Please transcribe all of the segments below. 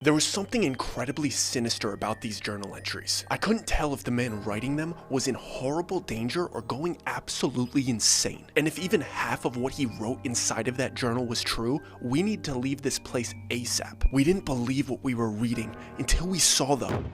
There was something incredibly sinister about these journal entries. I couldn't tell if the man writing them was in horrible danger or going absolutely insane. And if even half of what he wrote inside of that journal was true, we need to leave this place ASAP. We didn't believe what we were reading until we saw them.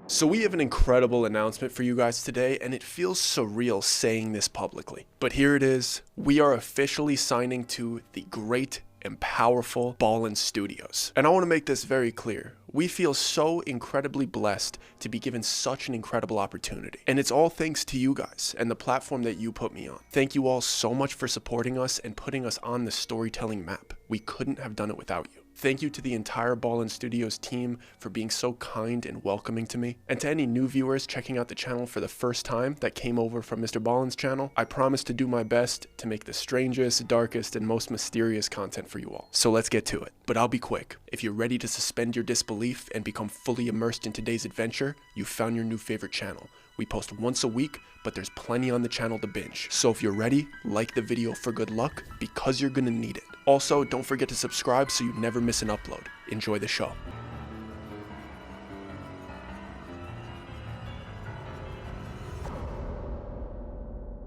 So we have an incredible announcement for you guys today, and it feels surreal saying this publicly. But here it is. We are officially signing to the great and powerful Ballin Studios. And I want to make this very clear. We feel so incredibly blessed to be given such an incredible opportunity. And it's all thanks to you guys and the platform that you put me on. Thank you all so much for supporting us and putting us on the storytelling map. We couldn't have done it without you. Thank you to the entire Ballin Studios team for being so kind and welcoming to me. And to any new viewers checking out the channel for the first time that came over from Mr. Ballin's channel, I promise to do my best to make the strangest, darkest, and most mysterious content for you all. So let's get to it. But I'll be quick. If you're ready to suspend your disbelief and become fully immersed in today's adventure, you've found your new favorite channel. We post once a week, but there's plenty on the channel to binge. So if you're ready, like the video for good luck, because you're gonna need it. Also, don't forget to subscribe so you never miss an upload. Enjoy the show.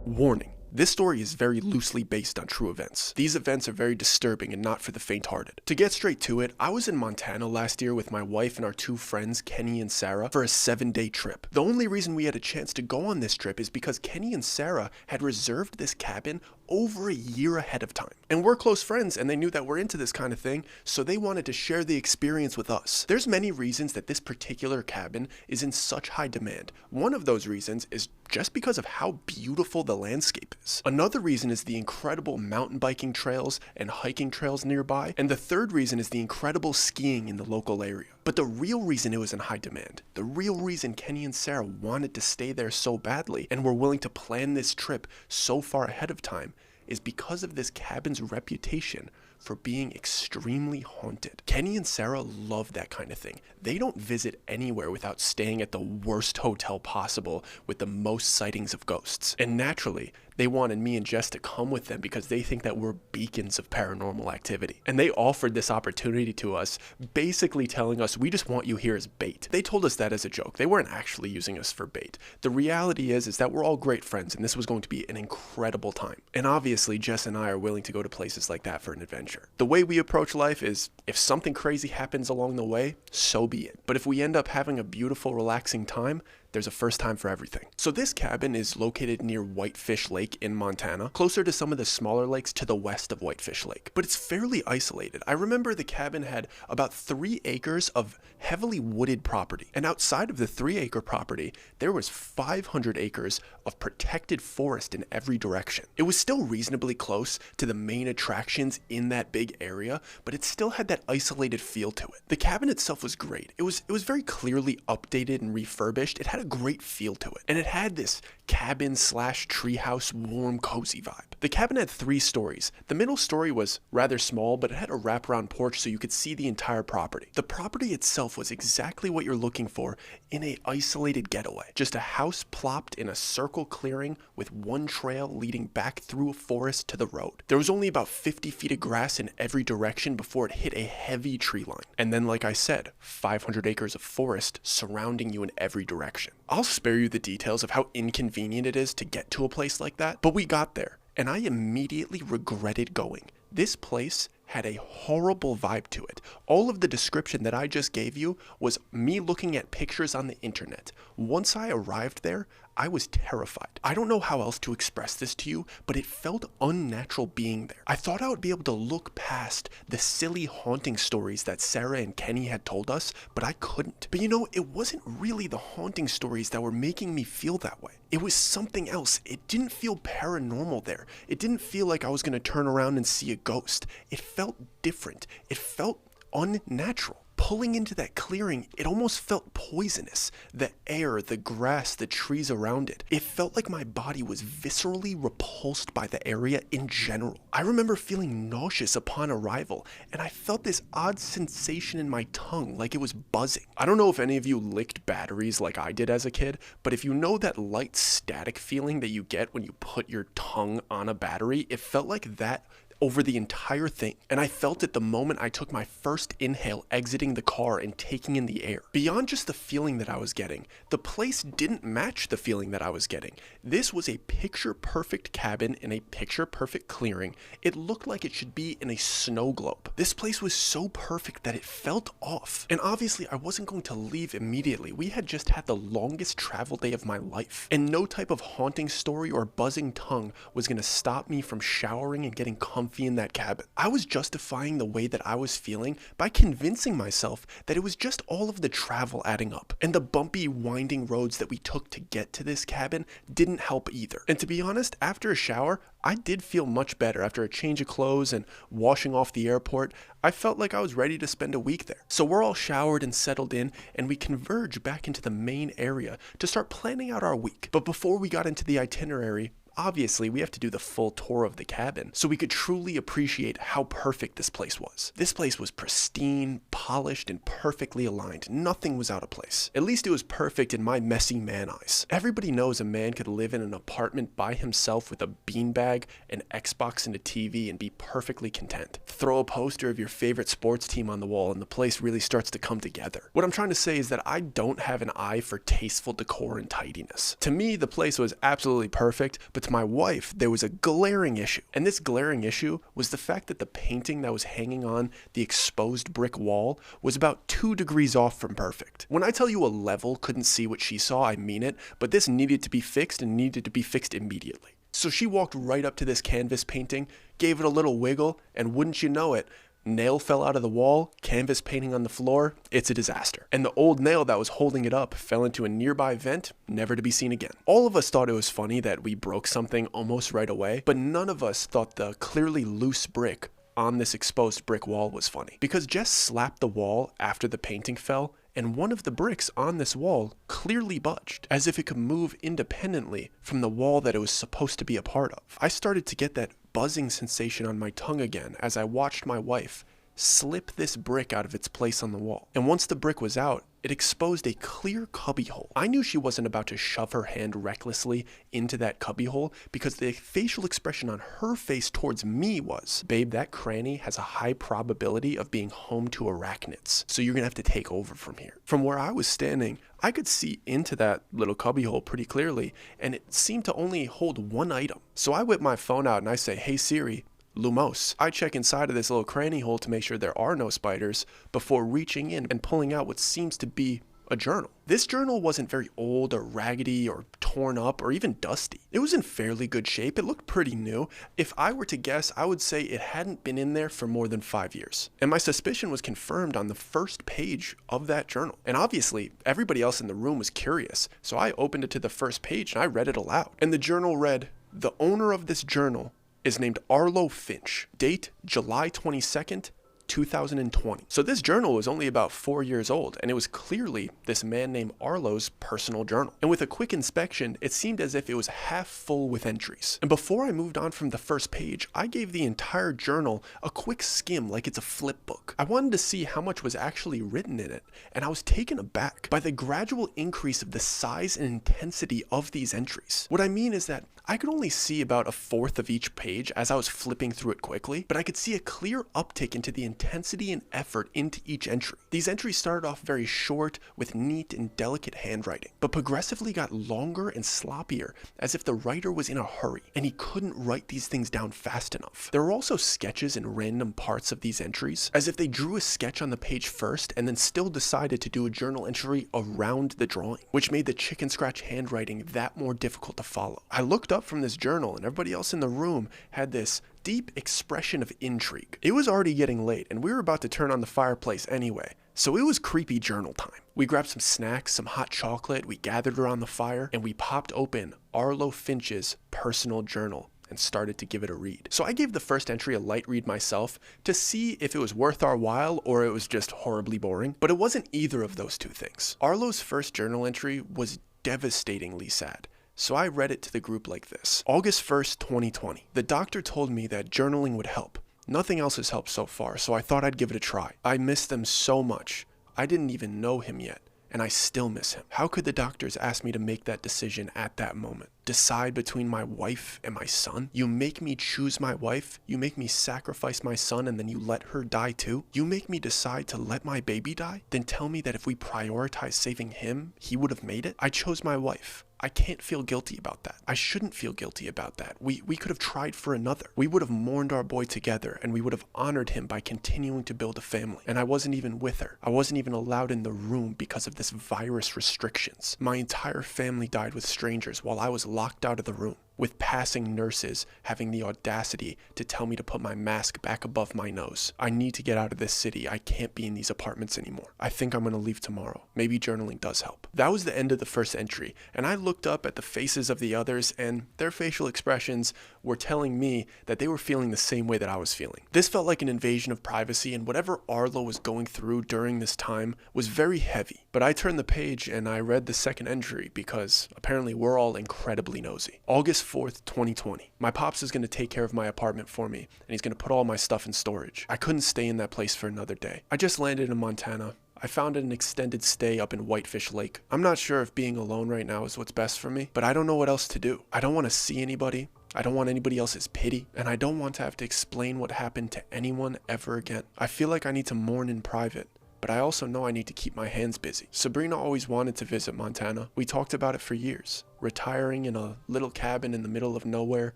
Warning. This story is very loosely based on true events. These events are very disturbing and not for the faint-hearted. To get straight to it, I was in Montana last year with my wife and our two friends, Kenny and Sarah, for a 7-day trip. The only reason we had a chance to go on this trip is because Kenny and Sarah had reserved this cabin over a year ahead of time. And we're close friends and they knew that we're into this kind of thing, so they wanted to share the experience with us. There's many reasons that this particular cabin is in such high demand. One of those reasons is just because of how beautiful the landscape is. Another reason is the incredible mountain biking trails and hiking trails nearby. And the third reason is the incredible skiing in the local area. But the real reason it was in high demand, the real reason Kenny and Sarah wanted to stay there so badly and were willing to plan this trip so far ahead of time is because of this cabin's reputation for being extremely haunted. Kenny and Sarah love that kind of thing. They don't visit anywhere without staying at the worst hotel possible with the most sightings of ghosts. And naturally, they wanted me and Jess to come with them because they think that we're beacons of paranormal activity. And they offered this opportunity to us, basically telling us, we just want you here as bait. They told us that as a joke. They weren't actually using us for bait. The reality is that we're all great friends and this was going to be an incredible time. And obviously, Jess and I are willing to go to places like that for an adventure. The way we approach life is, if something crazy happens along the way, so be it. But if we end up having a beautiful, relaxing time, there's a first time for everything. So this cabin is located near Whitefish Lake in Montana, closer to some of the smaller lakes to the west of Whitefish Lake. But it's fairly isolated. I remember the cabin had about 3 acres of heavily wooded property. And outside of the 3-acre property, there was 500 acres of protected forest in every direction. It was still reasonably close to the main attractions in that big area, but it still had that isolated feel to it. The cabin itself was great. It was very clearly updated and refurbished. It had a great feel to it, and it had this cabin slash treehouse warm cozy vibe. The cabin had 3 stories. The middle story was rather small, but it had a wraparound porch so you could see the entire property. The property itself was exactly what you're looking for in a isolated getaway. Just a house plopped in a circle clearing with one trail leading back through a forest to the road. There was only about 50 feet of grass in every direction before it hit a heavy tree line. And then, like I said, 500 acres of forest surrounding you in every direction. I'll spare you the details of how inconvenient it is to get to a place like that, but we got there, and I immediately regretted going. This place had a horrible vibe to it. All of the description that I just gave you was me looking at pictures on the internet. Once I arrived there, I was terrified. I don't know how else to express this to you, but it felt unnatural being there. I thought I would be able to look past the silly haunting stories that Sarah and Kenny had told us, but I couldn't. But you know, it wasn't really the haunting stories that were making me feel that way. It was something else. It didn't feel paranormal there. It didn't feel like I was going to turn around and see a ghost. It felt different. It felt unnatural. Pulling into that clearing, it almost felt poisonous. The air, the grass, the trees around it. It felt like my body was viscerally repulsed by the area in general. I remember feeling nauseous upon arrival, and I felt this odd sensation in my tongue, like it was buzzing. I don't know if any of you licked batteries like I did as a kid, but if you know that light static feeling that you get when you put your tongue on a battery, it felt like that over the entire thing, and I felt it the moment I took my first inhale exiting the car and taking in the air. Beyond just the feeling that I was getting, the place didn't match the feeling that I was getting. This was a picture-perfect cabin in a picture-perfect clearing. It looked like it should be in a snow globe. This place was so perfect that it felt off. And obviously, I wasn't going to leave immediately. We had just had the longest travel day of my life, and no type of haunting story or buzzing tongue was going to stop me from showering and getting comfy in that cabin. I was justifying the way that I was feeling by convincing myself that it was just all of the travel adding up, and the bumpy, winding roads that we took to get to this cabin didn't help either. And to be honest, after a shower, I did feel much better. After a change of clothes and washing off the airport, I felt like I was ready to spend a week there. So we're all showered and settled in, and we converge back into the main area to start planning out our week. But before we got into the itinerary, obviously, we have to do the full tour of the cabin so we could truly appreciate how perfect this place was. This place was pristine, polished, and perfectly aligned. Nothing was out of place. At least it was perfect in my messy man eyes. Everybody knows a man could live in an apartment by himself with a beanbag, an Xbox, and a TV and be perfectly content. Throw a poster of your favorite sports team on the wall and the place really starts to come together. What I'm trying to say is that I don't have an eye for tasteful decor and tidiness. To me, the place was absolutely perfect, but to my wife, there was a glaring issue. And this glaring issue was the fact that the painting that was hanging on the exposed brick wall was about 2 degrees off from perfect. When I tell you a level couldn't see what she saw, I mean it, but this needed to be fixed and needed to be fixed immediately. So she walked right up to this canvas painting, gave it a little wiggle, and wouldn't you know it, nail fell out of the wall, canvas painting on the floor, it's a disaster. And the old nail that was holding it up fell into a nearby vent, never to be seen again. All of us thought it was funny that we broke something almost right away, but none of us thought the clearly loose brick on this exposed brick wall was funny. Because Jess slapped the wall after the painting fell, and one of the bricks on this wall clearly budged, as if it could move independently from the wall that it was supposed to be a part of. I started to get that buzzing sensation on my tongue again as I watched my wife slip this brick out of its place on the wall. And once the brick was out, it exposed a clear cubbyhole. I knew she wasn't about to shove her hand recklessly into that cubbyhole because the facial expression on her face towards me was, babe, that cranny has a high probability of being home to arachnids, so you're gonna have to take over from here. From where I was standing, I could see into that little cubbyhole pretty clearly, and it seemed to only hold one item. So I whip my phone out and I say, hey Siri, Lumos. I check inside of this little cranny hole to make sure there are no spiders before reaching in and pulling out what seems to be a journal. This journal wasn't very old or raggedy or torn up or even dusty. It was in fairly good shape. It looked pretty new. If I were to guess, I would say it hadn't been in there for more than 5 years. And my suspicion was confirmed on the first page of that journal. And obviously, everybody else in the room was curious, so I opened it to the first page and I read it aloud. And the journal read, "The owner of this journal is named Arlo Finch. Date July 22nd, 2020. So this journal was only about 4 years old, and it was clearly this man named Arlo's personal journal. And with a quick inspection, it seemed as if it was half full with entries. And before I moved on from the first page, I gave the entire journal a quick skim like it's a flip book. I wanted to see how much was actually written in it, and I was taken aback by the gradual increase of the size and intensity of these entries. What I mean is that I could only see about a fourth of each page as I was flipping through it quickly, but I could see a clear uptick into the intensity and effort into each entry. These entries started off very short with neat and delicate handwriting, but progressively got longer and sloppier as if the writer was in a hurry and he couldn't write these things down fast enough. There were also sketches in random parts of these entries, as if they drew a sketch on the page first and then still decided to do a journal entry around the drawing, which made the chicken scratch handwriting that more difficult to follow. I looked up from this journal and everybody else in the room had this deep expression of intrigue. It was already getting late and we were about to turn on the fireplace anyway, so it was creepy journal time. We grabbed some snacks, some hot chocolate, we gathered around the fire, and we popped open Arlo Finch's personal journal and started to give it a read. So I gave the first entry a light read myself to see if it was worth our while or it was just horribly boring, but it wasn't either of those two things. Arlo's first journal entry was devastatingly sad. So I read it to the group like this. August 1st, 2020. The doctor told me that journaling would help. Nothing else has helped so far, so I thought I'd give it a try. I miss them so much. I didn't even know him yet, and I still miss him. How could the doctors ask me to make that decision at that moment? decide between my wife and my son? You make me choose my wife? You make me sacrifice my son and then you let her die too? You make me decide to let my baby die? Then tell me that if we prioritize saving him, he would have made it? I chose my wife. I can't feel guilty about that. I shouldn't feel guilty about that. We could have tried for another. We would have mourned our boy together and we would have honored him by continuing to build a family. And I wasn't even with her. I wasn't even allowed in the room because of this virus restrictions. My entire family died with strangers while I was locked out of the room, with passing nurses having the audacity to tell me to put my mask back above my nose. I need to get out of this city. I can't be in these apartments anymore. I think I'm gonna leave tomorrow. Maybe journaling does help. That was the end of the first entry, and I looked up at the faces of the others, and their facial expressions were telling me that they were feeling the same way that I was feeling. This felt like an invasion of privacy, and whatever Arlo was going through during this time was very heavy. But I turned the page and I read the second entry because apparently we're all incredibly nosy. August 4th, 2020. My pops is going to take care of my apartment for me, and he's going to put all my stuff in storage. I couldn't stay in that place for another day. I just landed in Montana. I found an extended stay up in Whitefish Lake. I'm not sure if being alone right now is what's best for me, but I don't know what else to do. I don't want to see anybody. I don't want anybody else's pity, and I don't want to have to explain what happened to anyone ever again. I feel like I need to mourn in private, but I also know I need to keep my hands busy. Sabrina always wanted to visit Montana. We talked about it for years. Retiring in a little cabin in the middle of nowhere,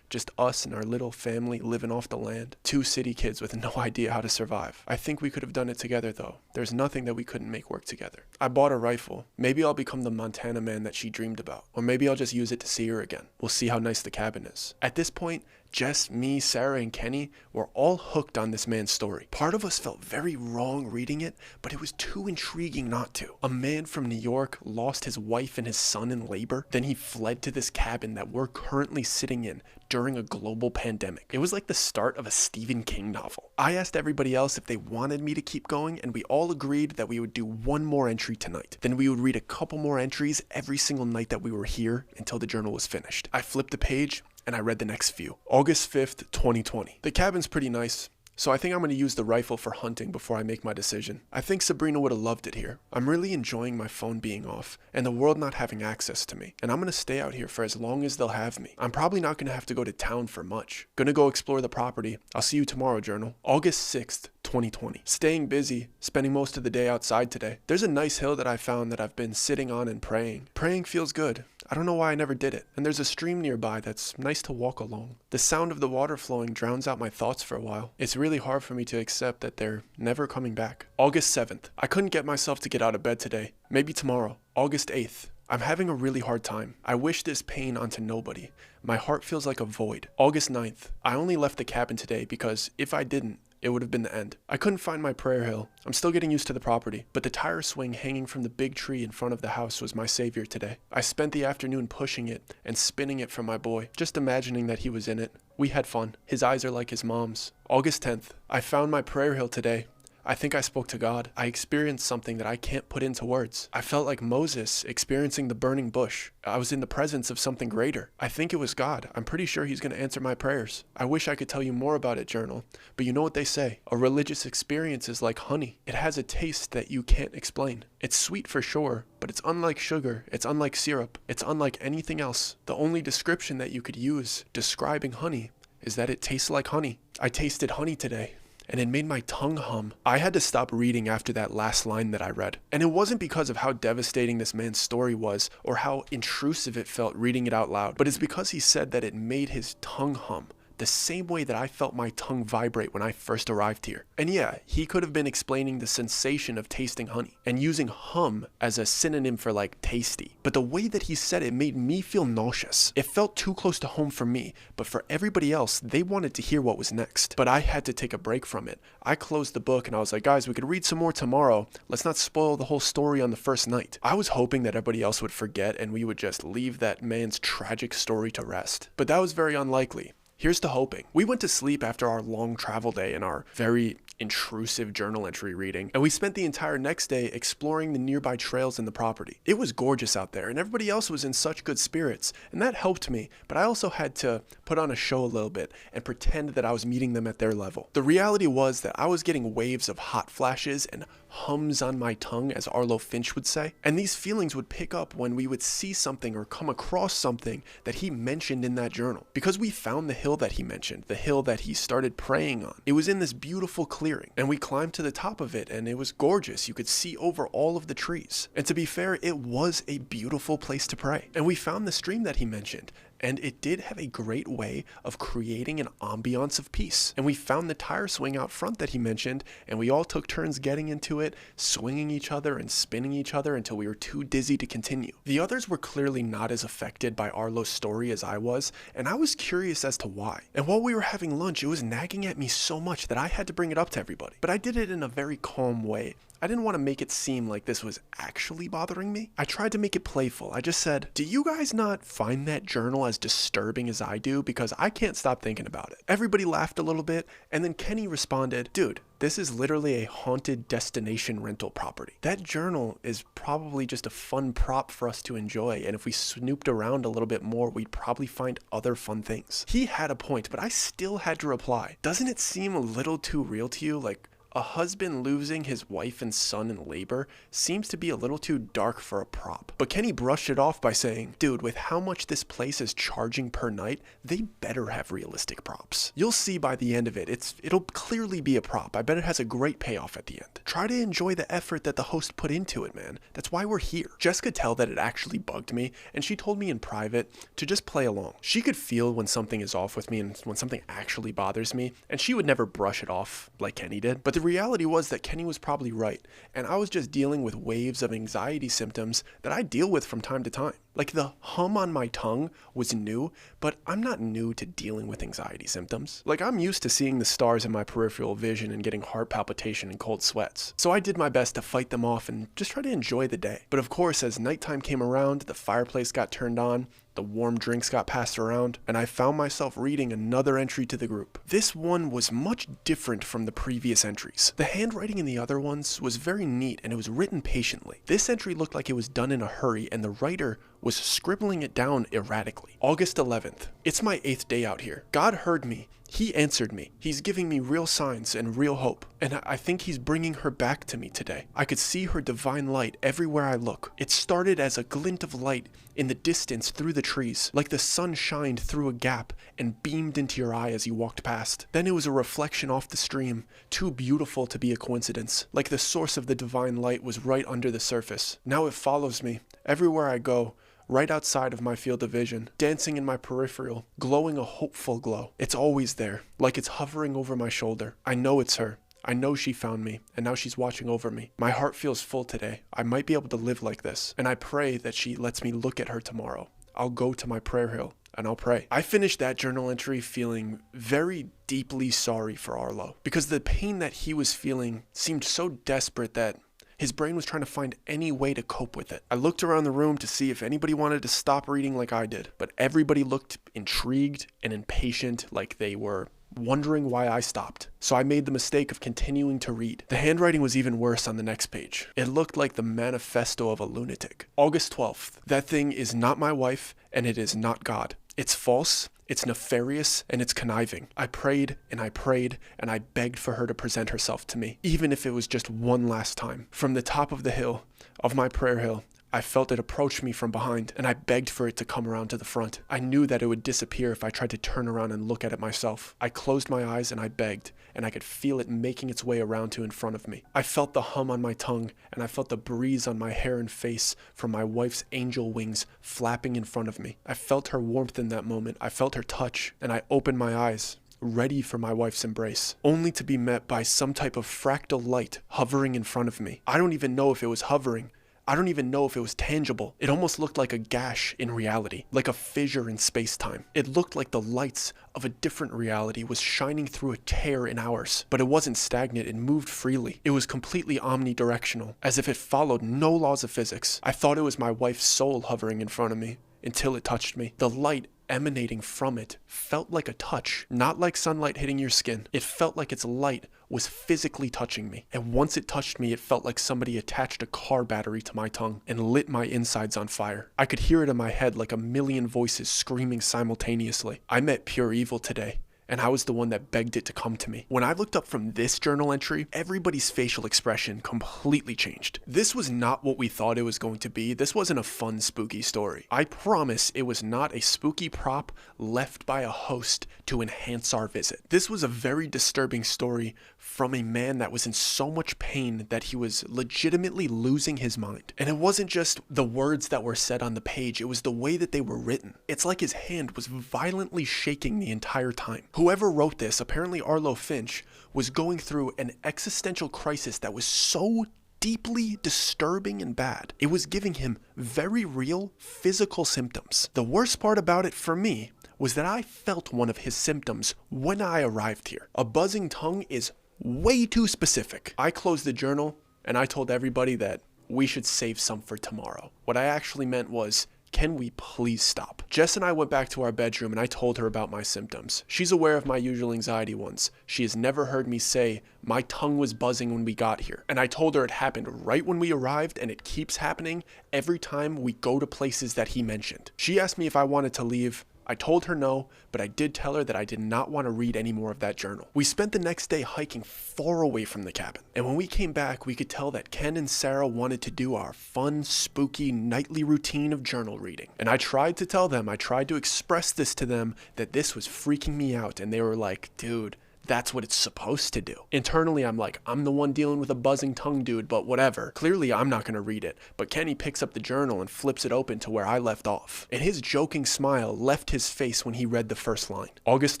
just us and our little family living off the land. Two city kids with no idea how to survive. I think we could have done it together though. There's nothing that we couldn't make work together. I bought a rifle. Maybe I'll become the Montana man that she dreamed about. Or maybe I'll just use it to see her again. We'll see how nice the cabin is. At this point, Jess, me, Sarah, and Kenny were all hooked on this man's story. Part of us felt very wrong reading it, but it was too intriguing not to. A man from New York lost his wife and his son in labor. Then he fled to this cabin that we're currently sitting in during a global pandemic. It was like the start of a Stephen King novel. I asked everybody else if they wanted me to keep going, and we all agreed that we would do one more entry tonight. Then we would read a couple more entries every single night that we were here until the journal was finished. I flipped the page and I read the next few. August 5th, 2020. The cabin's pretty nice, so I think I'm going to use the rifle for hunting before I make my decision. I think Sabrina would have loved it here. I'm really enjoying my phone being off and the world not having access to me, and I'm going to stay out here for as long as they'll have me. I'm probably not going to have to go to town for much. Gonna go explore the property. I'll see you tomorrow, journal. August 6th, 2020. Staying busy, spending most of the day outside today. There's a nice hill that I found that I've been sitting on and praying. Praying feels good. I don't know why I never did it. And there's a stream nearby that's nice to walk along. The sound of the water flowing drowns out my thoughts for a while. It's really hard for me to accept that they're never coming back. August 7th. I couldn't get myself to get out of bed today. Maybe tomorrow. August 8th. I'm having a really hard time. I wish this pain onto nobody. My heart feels like a void. August 9th. I only left the cabin today because if I didn't, it would have been the end. I couldn't find my prayer hill. I'm still getting used to the property, but the tire swing hanging from the big tree in front of the house was my savior today. I spent the afternoon pushing it and spinning it for my boy, just imagining that he was in it. We had fun. His eyes are like his mom's. August 10th. I found my prayer hill today. I think I spoke to God. I experienced something that I can't put into words. I felt like Moses experiencing the burning bush. I was in the presence of something greater. I think it was God. I'm pretty sure he's going to answer my prayers. I wish I could tell you more about it, journal, but you know what they say. A religious experience is like honey. It has a taste that you can't explain. It's sweet for sure, but it's unlike sugar. It's unlike syrup. It's unlike anything else. The only description that you could use describing honey is that it tastes like honey. I tasted honey today, and it made my tongue hum. I had to stop reading after that last line that I read. And it wasn't because of how devastating this man's story was or how intrusive it felt reading it out loud, but it's because he said that it made his tongue hum, the same way that I felt my tongue vibrate when I first arrived here. And yeah, he could have been explaining the sensation of tasting honey and using hum as a synonym for like tasty. But the way that he said it made me feel nauseous. It felt too close to home for me, but for everybody else, they wanted to hear what was next. But I had to take a break from it. I closed the book and I was like, guys, we could read some more tomorrow. Let's not spoil the whole story on the first night. I was hoping that everybody else would forget and we would just leave that man's tragic story to rest. But that was very unlikely. Here's to hoping. We went to sleep after our long travel day in our very intrusive journal entry reading, and we spent the entire next day exploring the nearby trails in the property. It was gorgeous out there, and everybody else was in such good spirits, and that helped me, but I also had to put on a show a little bit and pretend that I was meeting them at their level. The reality was that I was getting waves of hot flashes and hums on my tongue, as Arlo Finch would say, and these feelings would pick up when we would see something or come across something that he mentioned in that journal. Because we found the hill that he mentioned, the hill that he started praying on. It was in this beautiful clearing, and we climbed to the top of it, and it was gorgeous. You could see over all of the trees. And to be fair, it was a beautiful place to pray. And we found the stream that he mentioned, and it did have a great way of creating an ambiance of peace. And we found the tire swing out front that he mentioned, and we all took turns getting into it, swinging each other and spinning each other until we were too dizzy to continue. The others were clearly not as affected by Arlo's story as I was, and I was curious as to why. And while we were having lunch, it was nagging at me so much that I had to bring it up to everybody. But I did it in a very calm way. I didn't want to make it seem like this was actually bothering me. I tried to make it playful. I just said, do you guys not find that journal as disturbing as I do? Because I can't stop thinking about it. Everybody laughed a little bit, and then Kenny responded, dude, this is literally a haunted destination rental property. That journal is probably just a fun prop for us to enjoy, and if we snooped around a little bit more, we'd probably find other fun things. He had a point, but I still had to reply. Doesn't it seem a little too real to you? Like, a husband losing his wife and son in labor seems to be a little too dark for a prop. But Kenny brushed it off by saying, dude, with how much this place is charging per night, they better have realistic props. You'll see by the end of it, it'll clearly be a prop. I bet it has a great payoff at the end. Try to enjoy the effort that the host put into it, man. That's why we're here. Jess could tell that it actually bugged me, and she told me in private to just play along. She could feel when something is off with me and when something actually bothers me, and she would never brush it off like Kenny did. But the reality was that Kenny was probably right, and I was just dealing with waves of anxiety symptoms that I deal with from time to time. Like, the hum on my tongue was new, but I'm not new to dealing with anxiety symptoms. Like, I'm used to seeing the stars in my peripheral vision and getting heart palpitation and cold sweats. So I did my best to fight them off and just try to enjoy the day. But of course, as nighttime came around, the fireplace got turned on, the warm drinks got passed around, and I found myself reading another entry to the group. This one was much different from the previous entries. The handwriting in the other ones was very neat, and it was written patiently. This entry looked like it was done in a hurry, and the writer was scribbling it down erratically. August 11th. It's my 8th day out here. God heard me. He answered me. He's giving me real signs and real hope. And I think he's bringing her back to me today. I could see her divine light everywhere I look. It started as a glint of light in the distance through the trees, like the sun shined through a gap and beamed into your eye as you walked past. Then it was a reflection off the stream, too beautiful to be a coincidence. Like the source of the divine light was right under the surface. Now it follows me everywhere I go, right outside of my field of vision, dancing in my peripheral, glowing a hopeful glow. It's always there, like it's hovering over my shoulder. I know it's her. I know she found me, and now she's watching over me. My heart feels full today. I might be able to live like this, and I pray that she lets me look at her tomorrow. I'll go to my prayer hill, and I'll pray. I finished that journal entry feeling very deeply sorry for Arlo, because the pain that he was feeling seemed so desperate that his brain was trying to find any way to cope with it. I looked around the room to see if anybody wanted to stop reading like I did, but everybody looked intrigued and impatient, like they were wondering why I stopped. So I made the mistake of continuing to read. The handwriting was even worse on the next page. It looked like the manifesto of a lunatic. August 12th. That thing is not my wife, and it is not God. It's false, it's nefarious, and it's conniving. I prayed, and I prayed, and I begged for her to present herself to me, even if it was just one last time. From the top of the hill, of my prayer hill, I felt it approach me from behind, and I begged for it to come around to the front. I knew that it would disappear if I tried to turn around and look at it myself. I closed my eyes and I begged, and I could feel it making its way around to in front of me. I felt the hum on my tongue, and I felt the breeze on my hair and face from my wife's angel wings flapping in front of me. I felt her warmth in that moment. I felt her touch, and I opened my eyes, ready for my wife's embrace, only to be met by some type of fractal light hovering in front of me. I don't even know if it was hovering. I don't even know if it was tangible. It almost looked like a gash in reality, like a fissure in space-time. It looked like the lights of a different reality was shining through a tear in ours, but it wasn't stagnant. It moved freely. It was completely omnidirectional, as if it followed no laws of physics. I thought it was my wife's soul hovering in front of me, until it touched me. The light emanating from it felt like a touch, not like sunlight hitting your skin. It felt like its light was physically touching me. And once it touched me, it felt like somebody attached a car battery to my tongue and lit my insides on fire. I could hear it in my head like a million voices screaming simultaneously. I met pure evil today, and I was the one that begged it to come to me. When I looked up from this journal entry, everybody's facial expression completely changed. This was not what we thought it was going to be. This wasn't a fun, spooky story. I promise it was not a spooky prop left by a host to enhance our visit. This was a very disturbing story from a man that was in so much pain that he was legitimately losing his mind. And it wasn't just the words that were said on the page, it was the way that they were written. It's like his hand was violently shaking the entire time. Whoever wrote this, apparently Arlo Finch, was going through an existential crisis that was so deeply disturbing and bad. It was giving him very real physical symptoms. The worst part about it for me was that I felt one of his symptoms when I arrived here. A buzzing tongue is way too specific. I closed the journal and I told everybody that we should save some for tomorrow. What I actually meant was, can we please stop? Jess and I went back to our bedroom and I told her about my symptoms. She's aware of my usual anxiety ones. She has never heard me say my tongue was buzzing when we got here. And I told her it happened right when we arrived and it keeps happening every time we go to places that he mentioned. She asked me if I wanted to leave. I told her no, but I did tell her that I did not want to read any more of that journal. We spent the next day hiking far away from the cabin, and when we came back, we could tell that Ken and Sarah wanted to do our fun, spooky, nightly routine of journal reading. And I tried to tell them, I tried to express this to them, that this was freaking me out, and they were like, dude, that's what it's supposed to do. Internally, I'm like, I'm the one dealing with a buzzing tongue, dude, but whatever. Clearly, I'm not gonna read it. But Kenny picks up the journal and flips it open to where I left off. And his joking smile left his face when he read the first line. August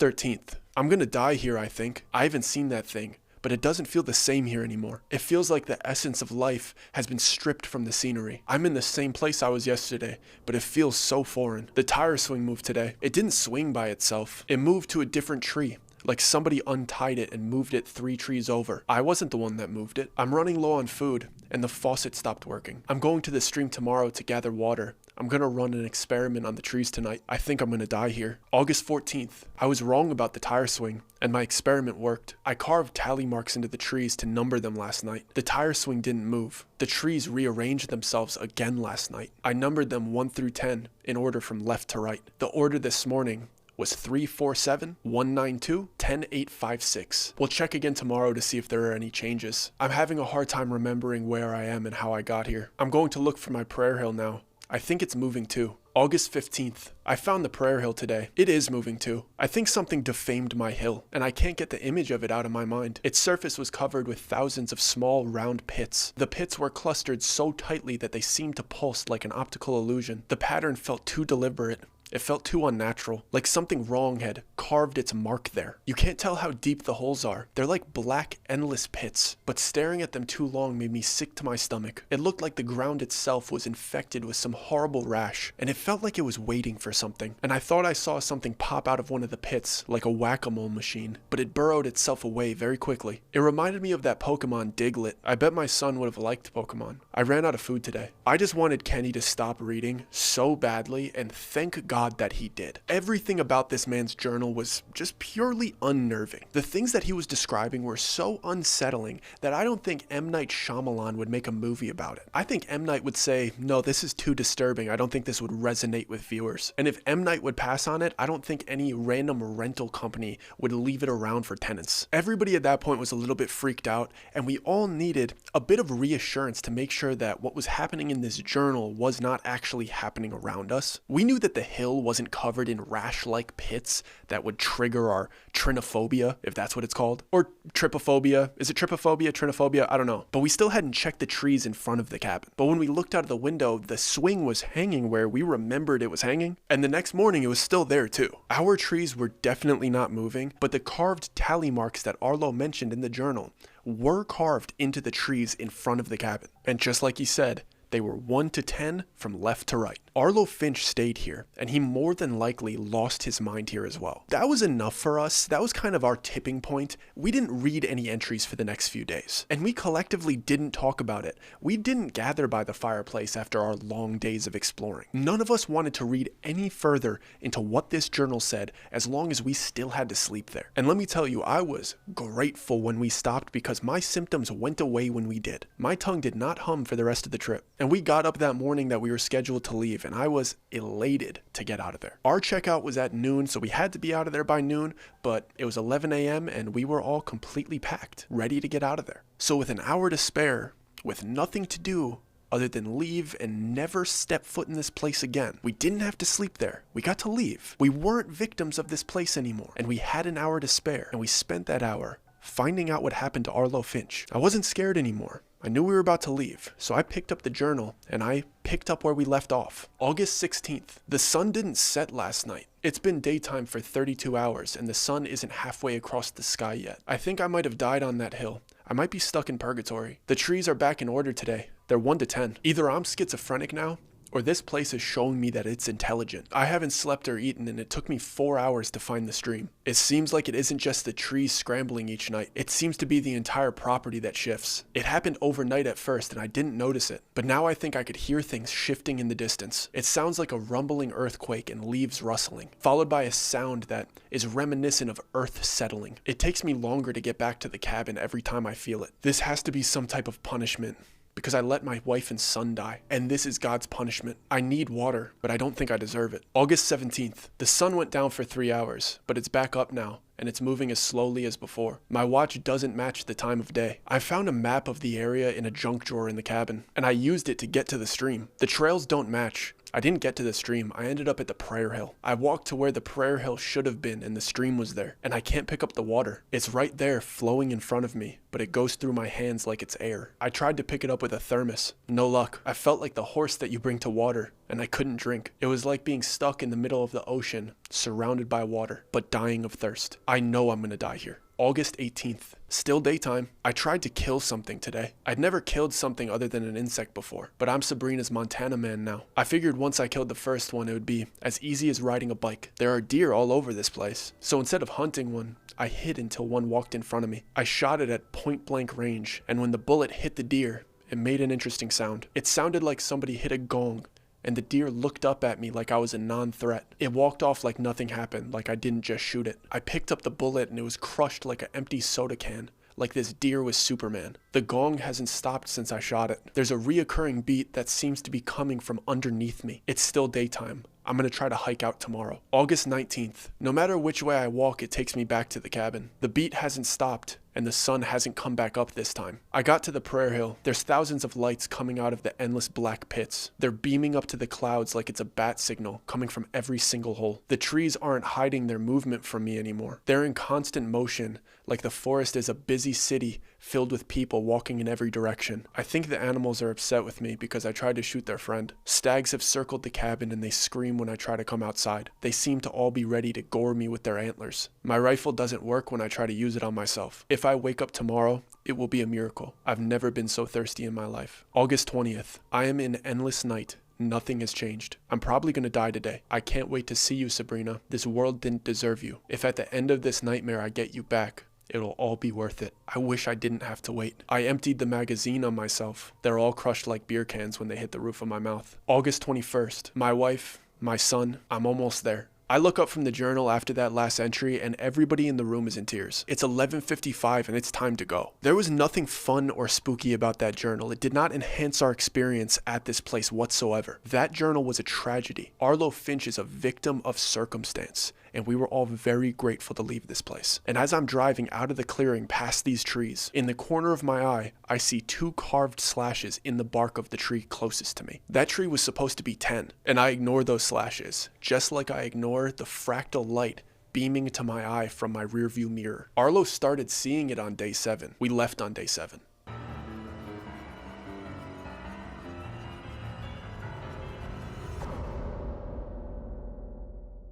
13th. I'm gonna die here, I think. I haven't seen that thing, but it doesn't feel the same here anymore. It feels like the essence of life has been stripped from the scenery. I'm in the same place I was yesterday, but it feels so foreign. The tire swing moved today. It didn't swing by itself. It moved to a different tree. Like somebody untied it and moved it 3 trees over. I wasn't the one that moved it. I'm running low on food, and the faucet stopped working. I'm going to the stream tomorrow to gather water. I'm gonna run an experiment on the trees tonight. I think I'm gonna die here. August 14th. I was wrong about the tire swing, and my experiment worked. I carved tally marks into the trees to number them last night. The tire swing didn't move. The trees rearranged themselves again last night. I numbered them 1 through 10 in order from left to right. The order this morning was 347 192 10856. We'll check again tomorrow to see if there are any changes. I'm having a hard time remembering where I am and how I got here. I'm going to look for my prayer hill now. I think it's moving too. August 15th. I found the prayer hill today. It is moving too. I think something defamed my hill, and I can't get the image of it out of my mind. Its surface was covered with thousands of small, round pits. The pits were clustered so tightly that they seemed to pulse like an optical illusion. The pattern felt too deliberate. It felt too unnatural, like something wrong had carved its mark there. You can't tell how deep the holes are. They're like black, endless pits, but staring at them too long made me sick to my stomach. It looked like the ground itself was infected with some horrible rash, and it felt like it was waiting for something. And I thought I saw something pop out of one of the pits, like a whack-a-mole machine, but it burrowed itself away very quickly. It reminded me of that Pokemon Diglett. I bet my son would have liked Pokemon. I ran out of food today. I just wanted Kenny to stop reading so badly, and thank God that he did. Everything about this man's journal was just purely unnerving. The things that he was describing were so unsettling that I don't think M. Night Shyamalan would make a movie about it. I think M. Night would say, no, this is too disturbing. I don't think this would resonate with viewers. And if M. Night would pass on it, I don't think any random rental company would leave it around for tenants. Everybody at that point was a little bit freaked out, and we all needed a bit of reassurance to make sure that what was happening in this journal was not actually happening around us. We knew that the hill wasn't covered in rash-like pits that would trigger our trinophobia, if that's what it's called. Or trypophobia. Is it trypophobia, trinophobia? I don't know. But we still hadn't checked the trees in front of the cabin. But when we looked out of the window, the swing was hanging where we remembered it was hanging. And the next morning, it was still there too. Our trees were definitely not moving, but the carved tally marks that Arlo mentioned in the journal were carved into the trees in front of the cabin. And just like he said, They were 1 to 10 from left to right. Arlo Finch stayed here, and he more than likely lost his mind here as well. That was enough for us. That was kind of our tipping point. We didn't read any entries for the next few days, and we collectively didn't talk about it. We didn't gather by the fireplace after our long days of exploring. None of us wanted to read any further into what this journal said as long as we still had to sleep there. And let me tell you, I was grateful when we stopped because my symptoms went away when we did. My tongue did not hum for the rest of the trip. And we got up that morning that we were scheduled to leave, and I was elated to get out of there. Our checkout was at noon, so we had to be out of there by noon, but it was 11 a.m. and we were all completely packed, ready to get out of there. So with an hour to spare, with nothing to do other than leave and never step foot in this place again. We didn't have to sleep there. We got to leave. We weren't victims of this place anymore, and we had an hour to spare, and we spent that hour finding out what happened to Arlo Finch. I wasn't scared anymore. I knew we were about to leave, so I picked up the journal and I picked up where we left off. August 16th. The sun didn't set last night. It's been daytime for 32 hours and the sun isn't halfway across the sky yet. I think I might have died on that hill. I might be stuck in purgatory. The trees are back in order today. They're 1 to 10. Either I'm schizophrenic now, or this place is showing me that it's intelligent. I haven't slept or eaten and it took me 4 hours to find the stream. It seems like it isn't just the trees scrambling each night. It seems to be the entire property that shifts. It happened overnight at first and I didn't notice it, but now I think I could hear things shifting in the distance. It sounds like a rumbling earthquake and leaves rustling, followed by a sound that is reminiscent of earth settling. It takes me longer to get back to the cabin every time I feel it. This has to be some type of punishment, because I let my wife and son die, and this is God's punishment. I need water, but I don't think I deserve it. August 17th. The sun went down for 3 hours, but it's back up now, and it's moving as slowly as before. My watch doesn't match the time of day. I found a map of the area in a junk drawer in the cabin, and I used it to get to the stream. The trails don't match. I didn't get to the stream. I ended up at the prayer hill. I walked to where the prayer hill should have been and the stream was there, and I can't pick up the water. It's right there flowing in front of me, but it goes through my hands like it's air. I tried to pick it up with a thermos. No luck. I felt like the horse that you bring to water, and I couldn't drink. It was like being stuck in the middle of the ocean, surrounded by water, but dying of thirst. I know I'm gonna die here. August 18th. Still daytime. I tried to kill something today. I'd never killed something other than an insect before, but I'm Sabrina's Montana man now. I figured once I killed the first one, it would be as easy as riding a bike. There are deer all over this place, so instead of hunting one, I hid until one walked in front of me. I shot it at point blank range, and when the bullet hit the deer, it made an interesting sound. It sounded like somebody hit a gong, and the deer looked up at me like I was a non-threat. It walked off like nothing happened, like I didn't just shoot it. I picked up the bullet and it was crushed like an empty soda can, like this deer was Superman. The gong hasn't stopped since I shot it. There's a reoccurring beat that seems to be coming from underneath me. It's still daytime. I'm gonna try to hike out tomorrow. August 19th. No matter which way I walk, it takes me back to the cabin. The beat hasn't stopped, and the sun hasn't come back up this time. I got to the prayer hill. There's thousands of lights coming out of the endless black pits. They're beaming up to the clouds like it's a bat signal coming from every single hole. The trees aren't hiding their movement from me anymore. They're in constant motion, like the forest is a busy city filled with people walking in every direction. I think the animals are upset with me because I tried to shoot their friend. Stags have circled the cabin and they scream when I try to come outside. They seem to all be ready to gore me with their antlers. My rifle doesn't work when I try to use it on myself. If I wake up tomorrow, it will be a miracle. I've never been so thirsty in my life. August 20th. I am in endless night. Nothing has changed. I'm probably gonna die today. I can't wait to see you, Sabrina. This world didn't deserve you. If at the end of this nightmare I get you back, it'll all be worth it. I wish I didn't have to wait. I emptied the magazine on myself. They're all crushed like beer cans when they hit the roof of my mouth. August 21st. My wife, my son, I'm almost there. I look up from the journal after that last entry and everybody in the room is in tears. It's 11:55 and it's time to go. There was nothing fun or spooky about that journal. It did not enhance our experience at this place whatsoever. That journal was a tragedy. Arlo Finch is a victim of circumstance, and we were all very grateful to leave this place. And as I'm driving out of the clearing past these trees, in the corner of my eye, I see 2 carved slashes in the bark of the tree closest to me. That tree was supposed to be 10, and I ignore those slashes, just like I ignore the fractal light beaming to my eye from my rearview mirror. Arlo started seeing it on day 7. We left on day 7.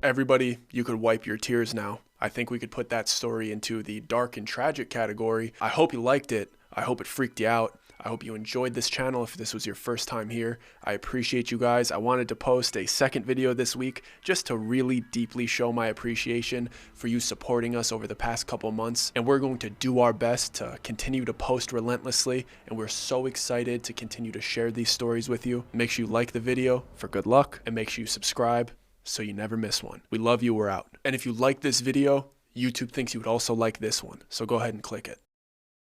Everybody, you could wipe your tears now. I think we could put that story into the dark and tragic category. I hope you liked it. I hope it freaked you out. I hope you enjoyed this channel if this was your first time here. I appreciate you guys. I wanted to post a second video this week just to really deeply show my appreciation for you supporting us over the past couple months. And we're going to do our best to continue to post relentlessly. And we're so excited to continue to share these stories with you. Make sure you like the video for good luck, and make sure you subscribe so you never miss one. We love you. We're out. And if you like this video, YouTube thinks you would also like this one. So go ahead and click it.